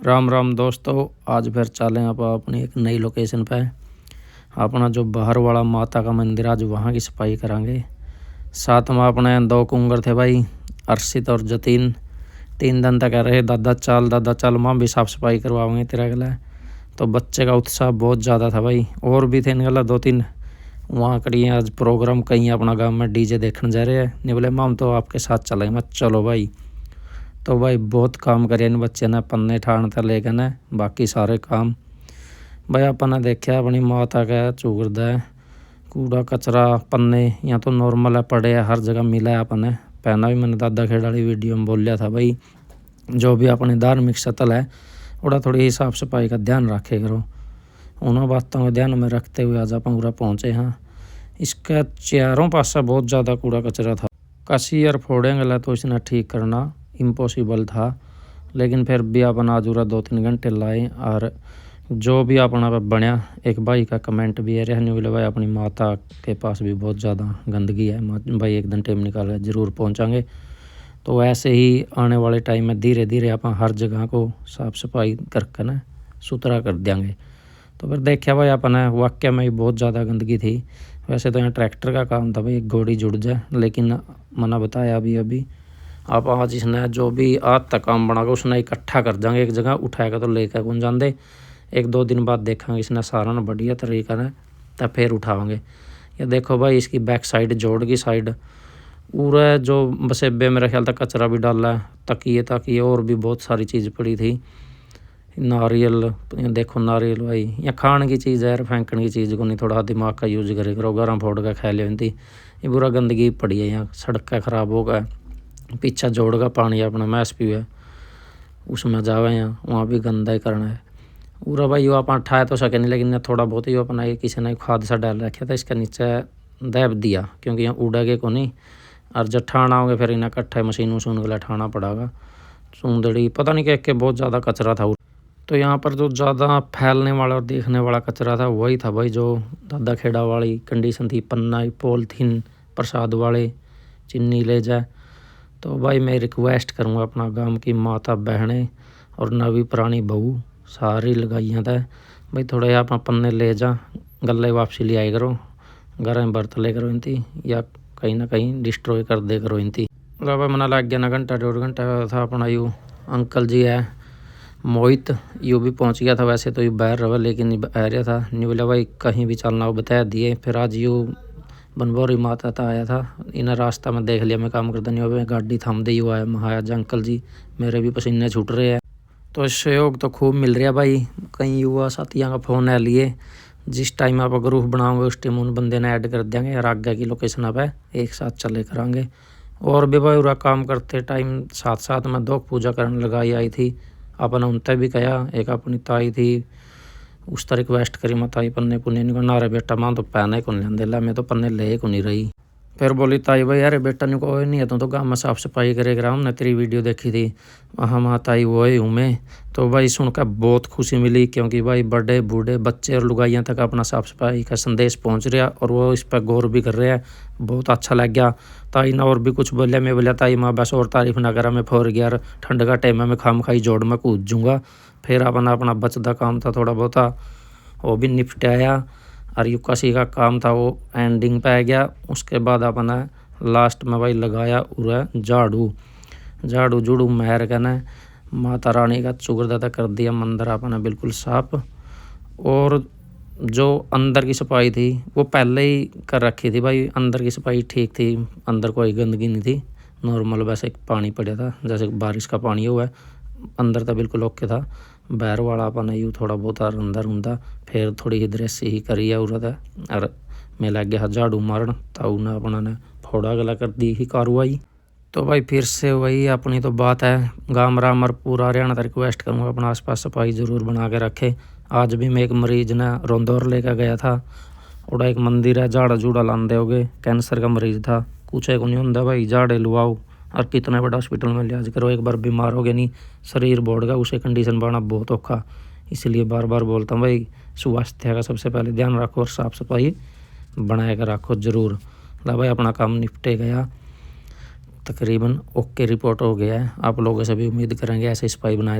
राम राम दोस्तों, आज फिर चलें आप अपनी एक नई लोकेशन पे। अपना जो बाहर वाला माता का मंदिर आज वहाँ की सफाई करांगे। साथ में अपने दो कुंगर थे भाई, अर्शित और जतीन। 3 दिन तक कह रहे दादा चल माँ भी साफ़ सफाई करवाओगे तेरा गला। तो बच्चे का उत्साह बहुत ज़्यादा था भाई। और भी थे इनगला 2-3 वहाँ करिए आज प्रोग्राम कहीं अपना गाँव में डीजे देखने जा रहे हैं। नहीं बोले माम तो आपके साथ चलेंगे। मैं चलो भाई। तो भाई बहुत काम करे इन बच्चे ने, पन्ने ठाण था लेकर ने बाकी सारे काम। भाई अपन देखा अपनी माता का चूगरद है, कूड़ा कचरा पन्ने यहाँ तो नॉर्मल है, पड़े है हर जगह मिला है। अपन पहना भी मैंने दादा खेड़ वाली वीडियो में बोल लिया था भाई, जो भी अपने धार्मिक स्थल है थोड़ा थोड़ी साफ सफाई का ध्यान रखे करो। उन्होंने बातों को ध्यान में रखते हुए आज अपन पूरा पहुँचे हैं। इसका चारों पासा बहुत ज़्यादा कूड़ा कचरा था। कसी यार फोड़ेंगे तो इसने ठीक करना इम्पॉसिबल था, लेकिन फिर भी अपन आज पूरा 2-3 घंटे लाए। और जो भी अपना बनया, एक भाई का कमेंट भी है रहने वाले भाई अपनी माता के पास भी बहुत ज़्यादा गंदगी है भाई, एक दिन टाइम निकाल कर ज़रूर पहुँचाएंगे। तो ऐसे ही आने वाले टाइम में धीरे धीरे अपन हर जगह को साफ़ सफाई करके ना सुथरा कर देंगे। तो फिर देखा भाई अपन वाक्य में ही बहुत ज़्यादा गंदगी थी। वैसे तो यहाँ ट्रैक्टर का काम था भाई, एक घोड़ी जुड़ जाए, लेकिन मना बताया अभी आप आज इसने जो भी आज तक काम बनागा उसने इकट्ठा कर देंगे एक जगह, उठाएगा तो लेकर कौन जाते। 1-2 दिन बाद देखेंगे इसने सारा ना बढ़िया तरीका है तब फिर उठाएंगे। ये देखो भाई इसकी बैक साइड जोड़ की साइड पूरा जो बसेबे मेरा ख्याल था कचरा भी डाला है, तकिए और भी बहुत सारी चीज़ पड़ी थी। नारियल देखो, नारियल भाई यहाँ खाने की चीज़ है, फेंकने की चीज़ को नहीं, थोड़ा दिमाग का यूज करे करो। गर्म फोड़ का खा लेती ये पूरा गंदगी पड़ी है। यहाँ सड़क का ख़राब हो गया, पीछा जोड़ का पानी अपना मैस पी है उसमें जावे यहाँ, वहाँ भी गंदा ही करना है पूरा भाई। वो अपन उठाए तो सके नहीं, लेकिन थोड़ा बहुत ही अपना किसी ने खाद सा डाल रखा था इसके नीचे दब दिया, क्योंकि यहाँ उड़ेगे को नहीं। और जब ठाना होंगे फिर इन्हें कट्ठा मशीन वसून के लिए ठाना पड़ेगा। चूंदड़ी पता नहीं क्या बहुत ज़्यादा कचरा था। तो यहाँ पर जो ज़्यादा फैलने वाला और देखने वाला कचरा था वही था भाई जो दादा खेड़ा वाली कंडीशन थी, पन्ना पॉलीथीन प्रसाद वाले चीनी ले जाए। तो भाई मैं रिक्वेस्ट करूँगा अपना गांव की माता बहनें और नवी पुरानी बहू सारी लगाइयाँ था भाई, थोड़े आप पन्ने ले जा गले वापसी ले आए करो, घर में बर्त ले करो इनती, या कहीं ना कहीं डिस्ट्रॉय कर दे करो इनती। भाई मना लग गया ना घंटा 1.5 घंटा था अपना। यू अंकल जी है मोहित, यू भी पहुंच गया था। वैसे तो यू बाहर रहा लेकिन रहा था नहीं, बोला भाई कहीं भी चलना हो बता दिए। फिर आज यू बनबोरी माता था आया था, इन्हें रास्ता में देख लिया मैं काम करता नहीं हो, गाड़ी थम दे हुआ है महाराज अंकल जी मेरे भी पसीने छूट रहे हैं। तो सहयोग तो खूब मिल रहा भाई, कई युवा साथियों का फ़ोन है लिए। जिस टाइम आप ग्रुप बनाओगे उस टाइम उन बंदे ने ऐड कर देंगे और आगे की लोकेशन पे एक साथ चले करांगे। और भी भाई पूरा काम करते टाइम साथ साथ में 2 पूजा करने लगाई आई थी। अपन उनते भी कहा, एक अपनी ताई थी उस तरह रिक्वेस्ट करी मैं ताई पन्ने पुन्ने नहीं करना रहे बेटा, मां तो पहने को नहीं ला, मैं तो पन्ने ले को नहीं रही। फिर बोली ताई भाई अरे बेटा नहीं कोई नहीं है, तो गाँव में साफ सफाई करेगा, हमने तेरी वीडियो देखी थी। हाँ माँ ताई वही हूँ मैं। तो भाई सुनकर बहुत खुशी मिली, क्योंकि भाई बड़े बूढ़े बच्चे और लुगाइयाँ तक अपना साफ सफाई का संदेश पहुँच रहा और वो इस पर गौर भी कर रहे हैं। बहुत अच्छा लग गया। ताई ना और भी कुछ बोलिया, मैं बोलिया ताई माँ बस और तारीफ ना करा, मैं फोर गया ठंड का टाइम में खाम खाई जोड़ में कूद जूँगा। फिर अपना बचता काम था थोड़ा बहुत वो भी निपटाया, और यू कसी का काम था वो एंडिंग पे आ गया। उसके बाद अपना लास्ट में भाई लगाया उरा झाड़ू जुड़ू महर का ना माता रानी का चुगरदा कर दिया मंदिर अपना बिल्कुल साफ। और जो अंदर की सफाई थी वो पहले ही कर रखी थी भाई, अंदर की सफाई ठीक थी, अंदर कोई गंदगी नहीं थी, नॉर्मल वैसे पानी पड़ा था जैसे बारिश का पानी हुआ है। अंदर तो बिल्कुल ओके था, बाहर वाला अपन यूँ थोड़ा बहुत अंदर उंदा फिर थोड़ी ही दृश्य ही करी उरा था। और मैं लग गया झाड़ू मारन, ताऊ ने अपना ने फोड़ा गला कर दी ही कार्रवाई। तो भाई फिर से वही अपनी तो बात है, गाँव राम और पूरा हरियाणा का रिक्वेस्ट करूँगा अपना आसपास सफाई ज़रूर बना के रखे। आज भी मैं एक मरीज ने रोंदौर लेकर गया था, और एक मंदिर है झाड़ा झूड़ा लाते हो गए, कैंसर का मरीज था, कुछ एक नहीं होंगे भाई झाड़े लुआओ। और कितना बड़ा हॉस्पिटल में लिहाज करो, एक बार बीमार हो गया नहीं शरीर बोड़ गया उसे कंडीशन बढ़ना बहुत औखा। इसलिए बार बार बोलता हूँ भाई स्वास्थ्य का सबसे पहले ध्यान रखो और साफ़ सफाई बनाए कर रखो ज़रूर। ला भाई अपना काम निपटे गया, तकरीबन ओके रिपोर्ट हो गया है। आप लोगों से भी उम्मीद करेंगे ऐसे सफाई बनाए।